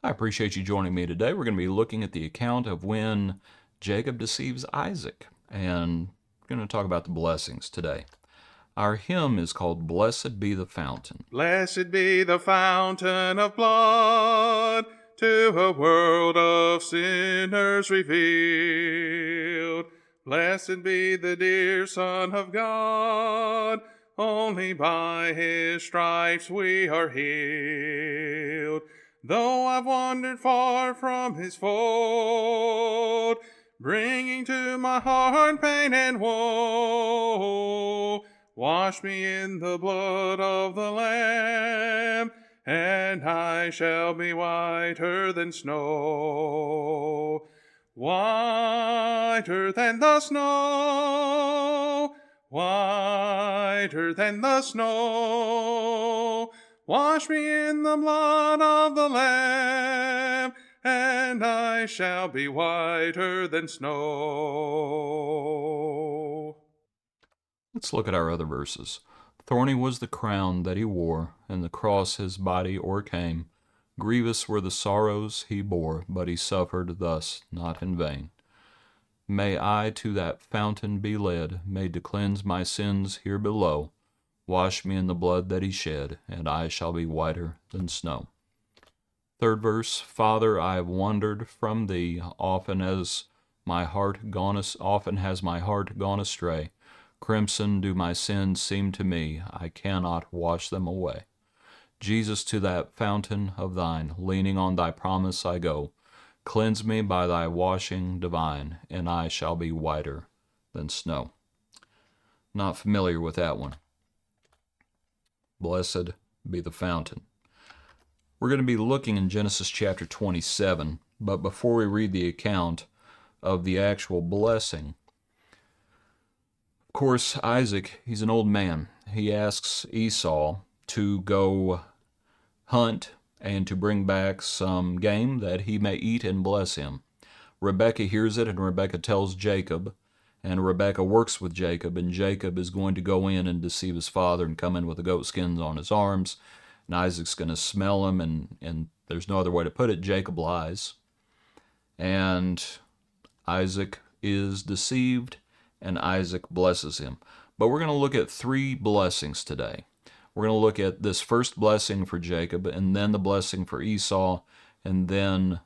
I appreciate you joining me today. We're going to be looking at the account of when Jacob deceives Isaac, and we're going to talk about the blessings today. Our hymn is called Blessed Be the Fountain. Blessed be the fountain of blood, to a world of sinners revealed. Blessed be the dear Son of God, only by his stripes we are healed. Though I've wandered far from his fold, bringing to my heart pain and woe, wash me in the blood of the Lamb, and I shall be whiter than snow. Whiter than the snow, whiter than the snow. Wash me in the blood of the Lamb, and I shall be whiter than snow. Let's look at our other verses. Thorny was the crown that he wore, and the cross his body o'ercame. Grievous were the sorrows he bore, but he suffered thus not in vain. May I to that fountain be led, made to cleanse my sins here below. Wash me in the blood that he shed, and I shall be whiter than snow. Third verse, Father, I have wandered from thee, often has my heart gone astray. Crimson do my sins seem to me, I cannot wash them away. Jesus, to that fountain of thine, leaning on thy promise I go. Cleanse me by thy washing divine, and I shall be whiter than snow. Not familiar with that one. Blessed be the fountain. We're going to be looking in Genesis chapter 27, but before we read the account of the actual blessing, of course, Isaac, he's an old man. He asks Esau to go hunt and to bring back some game that he may eat and bless him. Rebekah hears it, and Rebekah tells Jacob, and Rebekah works with Jacob, and Jacob is going to go in and deceive his father and come in with the goat skins on his arms, and Isaac's going to smell him, and there's no other way to put it, Jacob lies. And Isaac is deceived, and Isaac blesses him. But we're going to look at three blessings today. We're going to look at this first blessing for Jacob, and then the blessing for Esau, and then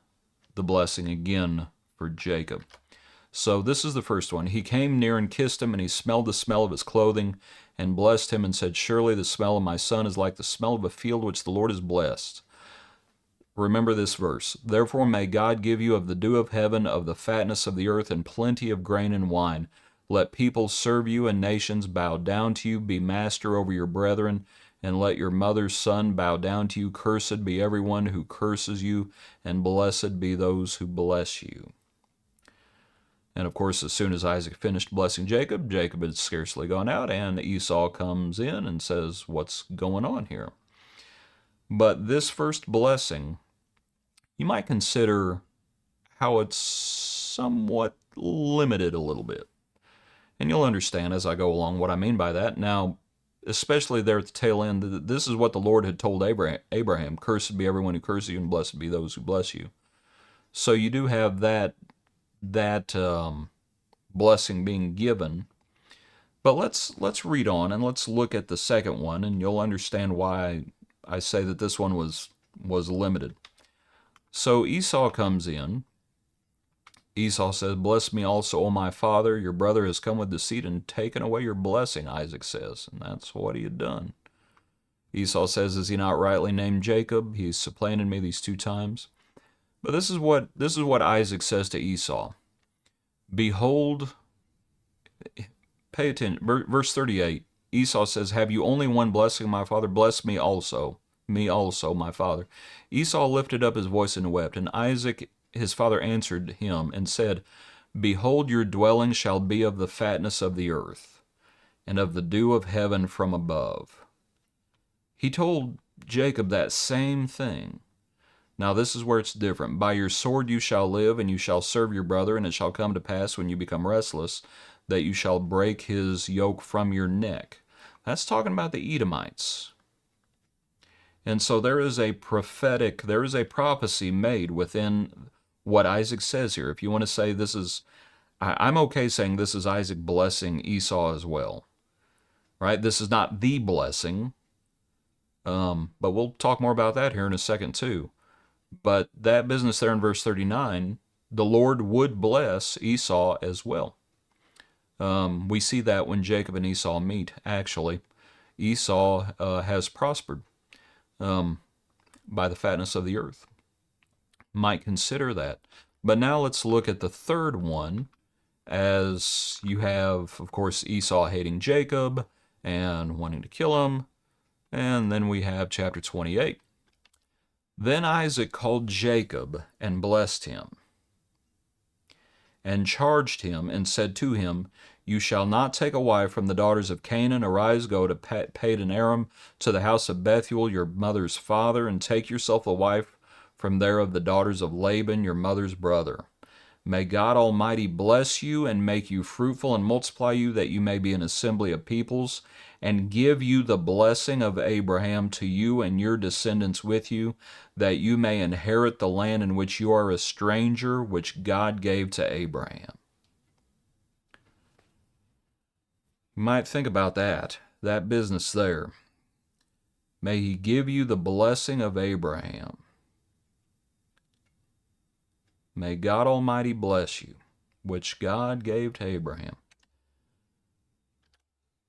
the blessing again for Jacob. So this is the first one. He came near and kissed him, and he smelled the smell of his clothing, and blessed him, and said, Surely the smell of my son is like the smell of a field which the Lord has blessed. Remember this verse. Therefore may God give you of the dew of heaven, of the fatness of the earth, and plenty of grain and wine. Let people serve you, and nations bow down to you. Be master over your brethren, and let your mother's son bow down to you. Cursed be everyone who curses you, and blessed be those who bless you. And of course, as soon as Isaac finished blessing Jacob, Jacob had scarcely gone out, and Esau comes in and says, What's going on here? But this first blessing, you might consider how it's somewhat limited a little bit. And you'll understand as I go along what I mean by that. Now, especially there at the tail end, this is what the Lord had told Abraham, Cursed be everyone who curses you, and blessed be those who bless you. So you do have that blessing being given. But let's read on, and let's look at the second one, and you'll understand why I say that this one was limited. So Esau comes in. Esau says, Bless me also, O my father. Your brother has come with deceit and taken away your blessing, Isaac says. And that's what he had done. Esau says, Is he not rightly named Jacob? He's supplanted me these two times. But this is what Isaac says to Esau. Behold, pay attention, verse 38, Esau says, Have you only one blessing, my father? Bless me also, my father. Esau lifted up his voice and wept, and Isaac his father answered him and said, Behold, your dwelling shall be of the fatness of the earth, and of the dew of heaven from above. He told Jacob that same thing. Now this is where it's different. By your sword you shall live, and you shall serve your brother, and it shall come to pass when you become restless, that you shall break his yoke from your neck. That's talking about the Edomites. And so there is a prophecy made within what Isaac says here. If you want to say this is, I'm okay saying this is Isaac blessing Esau as well, right? This is not the blessing, but we'll talk more about that here in a second too. But that business there in verse 39, the Lord would bless Esau as well. We see that when Jacob and Esau meet, actually. Esau has prospered by the fatness of the earth. Might consider that. But now let's look at the third one, as you have, of course, Esau hating Jacob and wanting to kill him. And then we have chapter 28. Then Isaac called Jacob and blessed him, and charged him, and said to him, You shall not take a wife from the daughters of Canaan. Arise, go to Padan Aram, to the house of Bethuel, your mother's father, and take yourself a wife from there of the daughters of Laban, your mother's brother. May God Almighty bless you, and make you fruitful, and multiply you, that you may be an assembly of peoples, and give you the blessing of Abraham to you and your descendants with you, that you may inherit the land in which you are a stranger, which God gave to Abraham. You might think about that business there. May he give you the blessing of Abraham. May God Almighty bless you, which God gave to Abraham.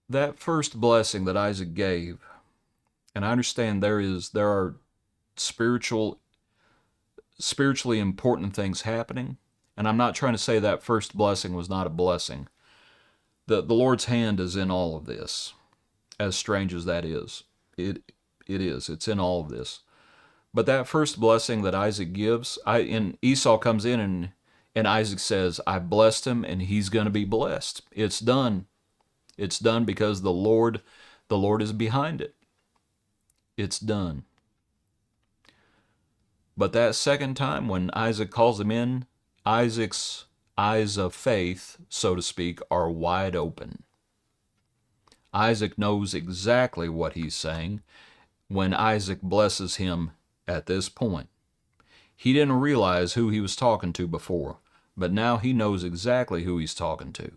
That first blessing that Isaac gave, and I understand there are spiritually important things happening, and I'm not trying to say that first blessing was not a blessing. The Lord's hand is in all of this, as strange as that is. It is. It's in all of this. But that first blessing that Isaac gives, and Esau comes in and Isaac says, I blessed him and he's going to be blessed. It's done. It's done because the Lord is behind it. It's done. But that second time when Isaac calls him in, Isaac's eyes of faith, so to speak, are wide open. Isaac knows exactly what he's saying when Isaac blesses him at this point. He didn't realize who he was talking to before, but now he knows exactly who he's talking to.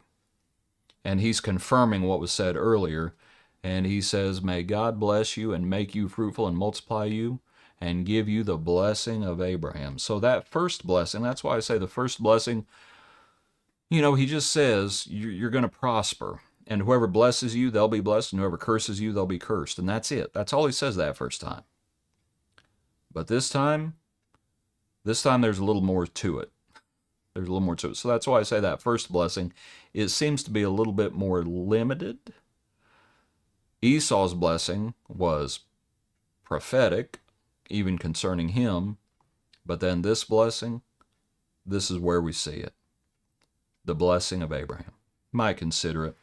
And he's confirming what was said earlier, and he says, May God bless you and make you fruitful and multiply you and give you the blessing of Abraham. So that first blessing, that's why I say the first blessing, he just says you're going to prosper. And whoever blesses you, they'll be blessed, and whoever curses you, they'll be cursed. And that's it. That's all he says that first time. But this time there's a little more to it. There's a little more to it. So that's why I say that first blessing, it seems to be a little bit more limited. Esau's blessing was prophetic, even concerning him. But then this blessing, this is where we see it. The blessing of Abraham. Might consider it.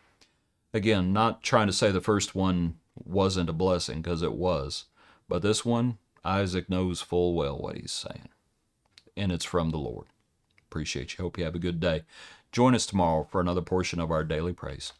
Again, not trying to say the first one wasn't a blessing, because it was. But this one, Isaac knows full well what he's saying. And it's from the Lord. Appreciate you. Hope you have a good day. Join us tomorrow for another portion of our daily praise.